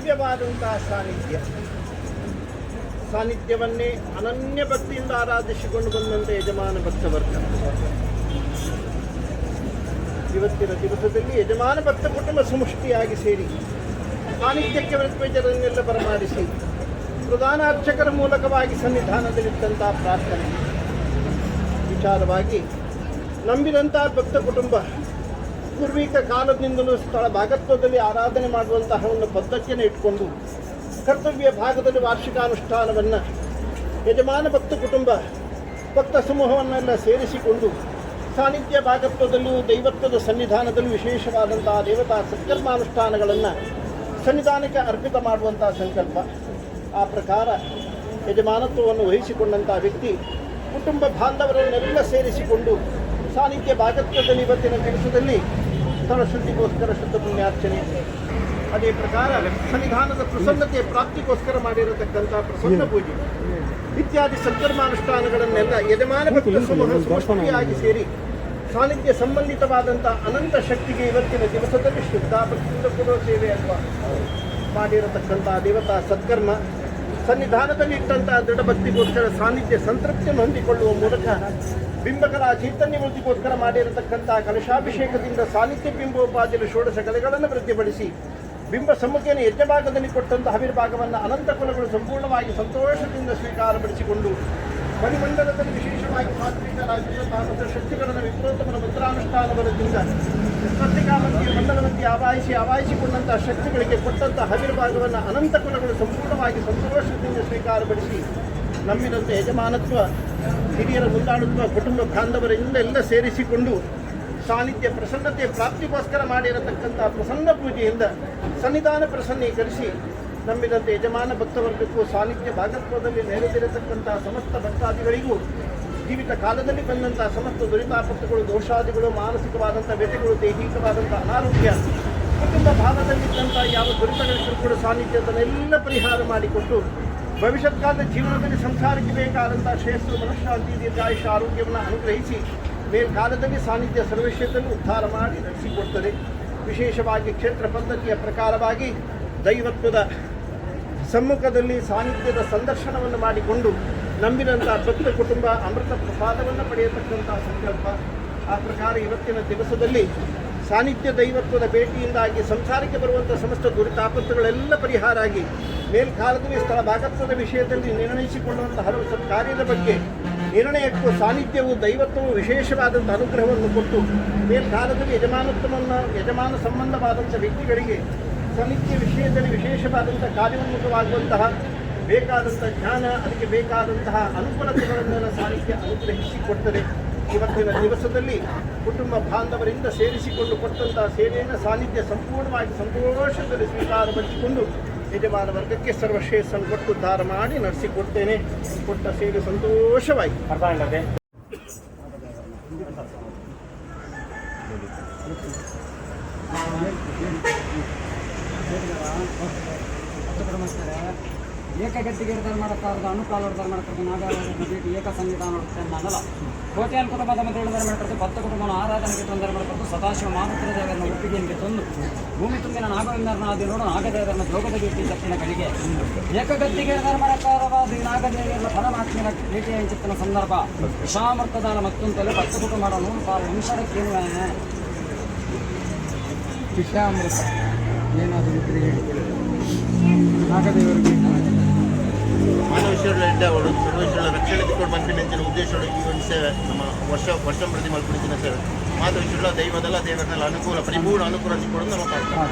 ದಿವ್ಯವಾದಂತಹ ಸಾನ್ನಿಧ್ಯವನ್ನೇ ಅನನ್ಯ ಭಕ್ತಿಯಿಂದ ಆರಾಧಿಸಿಕೊಂಡು ಬಂದಂಥ ಯಜಮಾನ ಭಕ್ತವರ್ಗ ಇವತ್ತಿನ ದಿವಸದಲ್ಲಿ ಯಜಮಾನ ಭಕ್ತ ಕುಟುಂಬ ಸಮಷ್ಟಿಯಾಗಿ ಸೇರಿ ಸಾನ್ನಿಧ್ಯಕ್ಕೆ ವೃತ್ವೇಜರನ್ನೆಲ್ಲ ಬರಮಾಡಿಸಿ ಪ್ರಧಾನ ಅರ್ಚಕರ ಮೂಲಕವಾಗಿ ಸನ್ನಿಧಾನದಲ್ಲಿದ್ದಂತಹ ಪ್ರಾರ್ಥನೆ ವಿಚಾರವಾಗಿ ನಂಬಿದಂತಹ ಭಕ್ತ ಕುಟುಂಬ ಪೂರ್ವಿಕ ಕಾಲದಿಂದಲೂ ಸ್ಥಳ ಭಾಗತ್ವದಲ್ಲಿ ಆರಾಧನೆ ಮಾಡುವಂತಹ ಒಂದು ಪದ್ಧತಿಯನ್ನು ಇಟ್ಕೊಂಡು ಕರ್ತವ್ಯ ಭಾಗದಲ್ಲಿ ವಾರ್ಷಿಕಾನುಷ್ಠಾನವನ್ನು ಯಜಮಾನ ಭಕ್ತ ಕುಟುಂಬ ಭಕ್ತ ಸಮೂಹವನ್ನೆಲ್ಲ ಸೇರಿಸಿಕೊಂಡು ಸಾನ್ನಿಧ್ಯ ಭಾಗತ್ವದಲ್ಲೂ ದೈವತ್ವದ ಸನ್ನಿಧಾನದಲ್ಲೂ ವಿಶೇಷವಾದಂತಹ ದೇವತಾ ಸತ್ಕರ್ಮಾನುಷ್ಠಾನಗಳನ್ನು ಸನ್ನಿಧಾನಕ್ಕೆ ಅರ್ಪಿತ ಮಾಡುವಂತಹ ಸಂಕಲ್ಪ. ಆ ಪ್ರಕಾರ ಯಜಮಾನತ್ವವನ್ನು ವಹಿಸಿಕೊಂಡಂಥ ವ್ಯಕ್ತಿ ಕುಟುಂಬ ಬಾಂಧವರನ್ನೆಲ್ಲ ಸೇರಿಸಿಕೊಂಡು ಸಾನ್ನಿಧ್ಯ ಭಾಗತ್ವದಲ್ಲಿ ಇವತ್ತಿನ ಕೆಲಸದಲ್ಲಿ ಸ್ಥಳ ಶುದ್ಧಿಗೋಸ್ಕರ ಶುದ್ಧ ಪುಣ್ಯಾರ್ಚನೆ, ಅದೇ ಪ್ರಕಾರ ಸನ್ನಿಧಾನದ ಪ್ರಸನ್ನತೆಯ ಪ್ರಾಪ್ತಿಗೋಸ್ಕರ ಮಾಡಿರತಕ್ಕಂಥ ಪ್ರಸನ್ನ ಪೂಜೆ ಇತ್ಯಾದಿ ಸತ್ಕರ್ಮಾನುಷ್ಠಾನಗಳನ್ನೆಲ್ಲ ಯಜಮಾನ ಭಕ್ತ ಸಮಷ್ಟಿಯಾಗಿ ಸೇರಿ ಸಾನ್ನಿಧ್ಯ ಸಂಬಂಧಿತವಾದಂಥ ಅನಂತ ಶಕ್ತಿಗೆ ಇವತ್ತಿನ ದಿವಸದಲ್ಲಿ ಶ್ರದ್ಧಾಭಕ್ತಿಯಿಂದ ಕೊಡುವ ಸೇವೆ ಅಥವಾ ಮಾಡಿರತಕ್ಕಂಥ ದೇವತಾ ಸತ್ಕರ್ಮ ಸನ್ನಿಧಾನದಲ್ಲಿ ಇಟ್ಟಂತಹ ದೃಢಭಕ್ತಿಗೋಸ್ಕರ ಸಾನ್ನಿಧ್ಯ ಸಂತೃಪ್ತಿಯನ್ನು ಹೊಂದಿಕೊಳ್ಳುವ ಮೂಲಕ ಬಿಂಬಕರ ಚೈತನ್ಯ ವೃದ್ಧಿಗೋಸ್ಕರ ಮಾಡಿರತಕ್ಕಂಥ ಕಲಶಾಭಿಷೇಕದಿಂದ ಸಾನ್ನಿಧ್ಯ ಬಿಂಬೋಪಾದಿಲು ಷೋಡಶ ಕಲೆಗಳನ್ನು ವೃದ್ಧಿಪಡಿಸಿ ಬಿಂಬ ಸಮ್ಮುಖೇನ ಯಜ್ಞಭಾಗದಲ್ಲಿ ಕೊಟ್ಟಂತಹ ಹವಿರ್ಭಾಗವನ್ನು ಅನಂತ ಕುಲಗಳು ಸಂಪೂರ್ಣವಾಗಿ ಸಂತೋಷದಿಂದ ಸ್ವೀಕಾರಪಡಿಸಿಕೊಂಡು ಪರಿಮಂಡಲದಲ್ಲಿ ವಿಶೇಷವಾಗಿ ಸಾತ್ವಿಕರಾಗಿರುವ ತಾಮಸ ಶಕ್ತಿಗಳನ್ನು ವಿಪ್ರೋತ್ತಮನ ಮಂತ್ರಾನುಷ್ಠಾನವರದಿಂದ ಪತ್ರಿಕಾಮಂತ್ರಿಯ ಮಂಡಲಮಂತ್ರಿ ಆವಾಹಿಸಿಕೊಂಡಂತಹ ಶಕ್ತಿಗಳಿಗೆ ಕೊಟ್ಟಂತಹ ಹವಿರ್ಭಾಗವನ್ನು ಅನಂತ ಕುಲಗಳು ಸಂಪೂರ್ಣವಾಗಿ ಸಂತೋಷದಿಂದ ಸ್ವೀಕಾರಪಡಿಸಿ ನಂಬಿದಂತೆ ಯಜಮಾನತ್ವ ಹಿರಿಯರ ಮುಂದಾಳುತ್ವ ಕುಟುಂಬ ಬಾಂಧವರಿಂದ ಎಲ್ಲ ಸೇರಿಸಿಕೊಂಡು ಸಾನ್ನಿಧ್ಯ ಪ್ರಸನ್ನತೆಯ ಪ್ರಾಪ್ತಿಗೋಸ್ಕರ ಮಾಡಿರತಕ್ಕಂಥ ಪ್ರಸನ್ನ ಪೂಜೆಯಿಂದ ಸನ್ನಿಧಾನ ಪ್ರಸನ್ನೀಕರಿಸಿ ನಂಬಿದಂತೆ ಯಜಮಾನ ಭಕ್ತವರ್ಗಕ್ಕೂ ಸಾನ್ನಿಧ್ಯ ಭಾಗತ್ವದಲ್ಲಿ ನೆರೆದಿರತಕ್ಕಂತಹ ಸಮಸ್ತ ಭಕ್ತಾದಿಗಳಿಗೂ ಜೀವಿತ ಕಾಲದಲ್ಲಿ ಬಂದಂತಹ ಸಮಸ್ತ ದುರಿತಾಪತ್ತುಗಳು ದೋಷಾದಿಗಳು ಮಾನಸಿಕವಾದಂಥ ವ್ಯಥೆಗಳು ದೈಹಿಕವಾದಂಥ ಅನಾರೋಗ್ಯ ಕುಟುಂಬ ಭಾಗದಲ್ಲಿದ್ದಂಥ ಯಾವ ದುರಿತಗಳಿಗೂ ಕೂಡ ಸಾನ್ನಿಧ್ಯದನ್ನೆಲ್ಲ ಪರಿಹಾರ ಮಾಡಿಕೊಟ್ಟು ಭವಿಷ್ಯತ್ ಕಾಲದ ಜೀವನದಲ್ಲಿ ಸಂಸಾರಕ್ಕೆ ಬೇಕಾದಂಥ ಶ್ರೇಯಸ್ಸು ಮನಃಶಾಂತಿ ದೀರ್ಘಾಯುಷ ಆರೋಗ್ಯವನ್ನು ಅನುಗ್ರಹಿಸಿ ಮೇಲ್ಕಾಲದಲ್ಲಿ ಸಾನ್ನಿಧ್ಯ ಸರ್ವಶ್ಯದಲ್ಲಿ ಉದ್ಧಾರ ಮಾಡಿ ನಡೆಸಿಕೊಡ್ತದೆ. ವಿಶೇಷವಾಗಿ ಕ್ಷೇತ್ರ ಪದ್ಧತಿಯ ಪ್ರಕಾರವಾಗಿ ದೈವತ್ವದ ಸಮ್ಮುಖದಲ್ಲಿ ಸಾನ್ನಿಧ್ಯದ ಸಂದರ್ಶನವನ್ನು ಮಾಡಿಕೊಂಡು ನಂಬಿದಂಥ ಭಕ್ತ ಕುಟುಂಬ ಅಮೃತ ಪ್ರಸಾದವನ್ನು ಪಡೆಯತಕ್ಕಂಥ ಸಂಕಲ್ಪ. ಆ ಪ್ರಕಾರ ಇವತ್ತಿನ ದಿವಸದಲ್ಲಿ ಸಾನ್ನಿಧ್ಯ ದೈವತ್ವದ ಭೇಟಿಯಿಂದಾಗಿ ಸಂಸಾರಕ್ಕೆ ಬರುವಂಥ ಸಮಸ್ತ ದುರಿತಾಪತ್ತುಗಳೆಲ್ಲ ಪರಿಹಾರ ಆಗಿ ಮೇಲ್ಕಾಲದಲ್ಲಿ ಸ್ಥಳ ಭಾಗತ್ವದ ವಿಷಯದಲ್ಲಿ ನಿರ್ಣಯಿಸಿಕೊಳ್ಳುವಂಥ ಹಲವು ಸತ್ಕಾರ್ಯದ ಬಗ್ಗೆ ನಿರ್ಣಯಕ್ಕೂ ಸಾನ್ನಿಧ್ಯವು ದೈವತ್ವವು ವಿಶೇಷವಾದಂಥ ಅನುಗ್ರಹವನ್ನು ಕೊಟ್ಟು ಮೇಲ್ಕಾಲದಲ್ಲಿ ಯಜಮಾನ ಸಂಬಂಧವಾದಂಥ ವ್ಯಕ್ತಿಗಳಿಗೆ ಸಾನ್ನಿಧ್ಯ ವಿಷಯದಲ್ಲಿ ವಿಶೇಷವಾದಂಥ ಕಾರ್ಯೋನ್ಮುಖವಾಗುವಂತಹ ಬೇಕಾದಂಥ ಜ್ಞಾನ, ಅದಕ್ಕೆ ಬೇಕಾದಂತಹ ಅನುಕೂಲತೆಗಳನ್ನೆಲ್ಲ ಸಾನ್ನಿಧ್ಯ ಅನುಗ್ರಹಿಸಿಕೊಡ್ತದೆ. ಇವತ್ತಿನ ದಿವಸದಲ್ಲಿ ಕುಟುಂಬ ಬಾಂಧವರಿಂದ ಸೇರಿಸಿಕೊಂಡು ಕೊಟ್ಟಂತಹ ಸೇವೆಯನ್ನು ಸಾನ್ನಿಧ್ಯ ಸಂಪೂರ್ಣವಾಗಿ ಸಂತೋಷದಲ್ಲಿ ಸ್ವೀಕಾರಪಡಿಸಿಕೊಂಡು ಯಜಮಾನ ವರ್ಗಕ್ಕೆ ಸರ್ವಶ್ರೇಷ್ಠನ್ನು ಕೊಟ್ಟು ಉದ್ಧಾರ ಮಾಡಿ ನಡೆಸಿಕೊಡ್ತೇನೆ. ಕೊಟ್ಟ ಸೇವೆ ಸಂತೋಷವಾಗಿ ಏಕಗಟ್ಟಿಗೆ ಧರ್ಮಡಕ್ಕಾರದ ಅನುಕಾಲರ ಧರ್ಮಡಕ್ಕಾರದ ನಾಗಾಲಯದ ಭೇಟಿ ಏಕ ಸಂವಿಧಾನ ಅನ್ನಲ್ಲ ಕೋಟ್ಯಾನ್ ಕುಟುಂಬದ ಮಂತ್ರಿಗಳ ಧರ್ಮಡಕ್ಕಾದ 10 ಕುಟುಂಬನ ಆರಾಧನೆಗೆ ಧರ್ಮಡಕ್ಕಾದ ಸದಾಶಿವ ಮಾನವರ ದೇವರನ್ನ ಒಪ್ಪಿಗೆಗೆ ತಂದು ಭೂಮಿ ತುಂಬಿನ ನಾಗವೇಂದ್ರನಾದಿ ನೋಡು ನಾಗದೇವರನ್ನ ಜೋಗದ ಭೇಟಿ ದಕ್ಷಿಣ ಕಡೆಗೆ ಏಕಗಟ್ಟಿಗೆ ಧರ್ಮಡಕ್ಕಾರವಾದ ನಾಗದೇವರ ಪರಮಾತ್ಮನ ಭೇಟಿಯ ಚಿತ್ತನ ಸಂದರ್ಭ ವಿಷಾಮೃತದಾನ ಮತ್ತೊಂದು 10 ಕುಟುಂಬ 100 ಪಾಲು ವಂಶರಕ್ಕೇನು ವಿಷಾಮೃತ ಏನಾದರೂ ನಾಗದೇವರಿಗೆ ಮಾನವೇಶ್ವರ ಅವರು ಸರ್ವೇಶ್ವರ ರಕ್ಷಣೆ ತಿಳ್ಕೊಂಡು ಬಂದಿನ ಉದ್ದೇಶಗಳು ಈ ಒಂದು ಸೇವೆ ನಮ್ಮ ವರ್ಷ ಪ್ರತಿ ಮಲ್ಪಡಿಸಿನ ಸೇವೆ ಮಾಧವೇಶ್ವರ ದೈವದಲ್ಲ ದೇವರನ್ನೆಲ್ಲ ಅನುಕೂಲ ಪರಿಪೂರ್ಣ ಅನುಕೂಲ ಸಿಕ್ಕೊಡೋದು ನಮ್ಮ ಕಾರ್ಯಕ್ರಮ.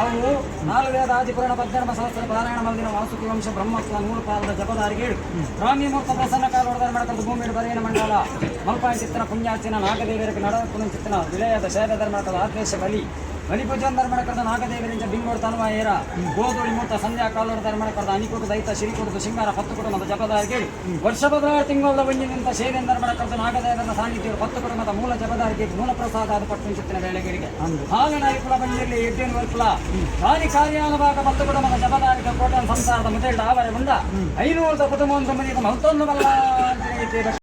ಅವು 4 ವೇದ ಆದಿಪುರಾಣ ಪದ್ಧರ್ಮ ಸಹಸ್ರ ಪಾರಾಯಣ ಮಲ್ದಿನ ವಾಸುಕಿ ವಂಶ ಬ್ರಹ್ಮತ್ವ 100 ಪಾಲದ ಜಪದಾರಿಗೆ ರಾಮ್ಯಮೂರ್ತ ಪ್ರಸನ್ನ ಕಾಲೋಡದ ಮಾಡಕಂತ ಭೂಮಿಯ ಬರೆಯನ ಮಂಡಲ ಮಲ್ಪಾಯ ಚಿತ್ರನ ಪುಣ್ಯಾರ್ಚನ ನಾಗದೇವರಿಗೆ ನಡಪುನ ಚಿತ್ರನ ವಿಲಯದ ಶೈವ ಧರ್ಮಕದ ಆದೇಶ ಬಲಿ ಬಲಿಪೂಜನ್ ಧರ್ಮಕದ ನಾಗದೇವರಿಂದ ಬಿಂಗೋಡು ತನ್ವ ಏರ ಗೋಧೂಳಿ ಮೂರ್ತ ಸಂಧ್ಯಾ ಕಾಲೋಡ ಧರ್ಮಕದ ಅನಿಕೋಟ ದೈತ ಶಿರಿಕೋಟದ ಶೃಂಗಾರ 10 ಕುಟುಂಬದ ಜಪದಾರಿಗೆ ವರ್ಷ ತಿಂಗಳ ಬಂಜಿನಿಂದ ಸೇವೆಯ ಧರ್ಮಕದ ನಾಗದೇವರ ಸಾನ್ನಿಧ್ಯ 10 ಕುಟುಂಬದ ಮೂಲ ಜಪದಾರಿಗೆ ಮೂಲ ಪ್ರಸಾದ ಆದ ಪಟ್ಟು ಚಿತ್ತಿನ ವೇಳೆಗಳಿಗೆ ಹಾಲಿನ ಕುಲ ಬಂಜಿರಲಿ ಎಡ್ಡಿನ ವರ್ಕುಲ ಕಾರ್ಯಾನುಭಾಗ 10 ಕುಟುಂಬದ ಜಪದಾರಿಗೆ ಕೋಟನ್ ಸಂಸಾರದ ಮುದೇಡ ಆವರೆ ಮುಂಡ 500 ಕುಟುಂಬ ಒಂದು ಮನೆಯ ಮಹತ್ವವನ್ನು ಬಲ್ಲ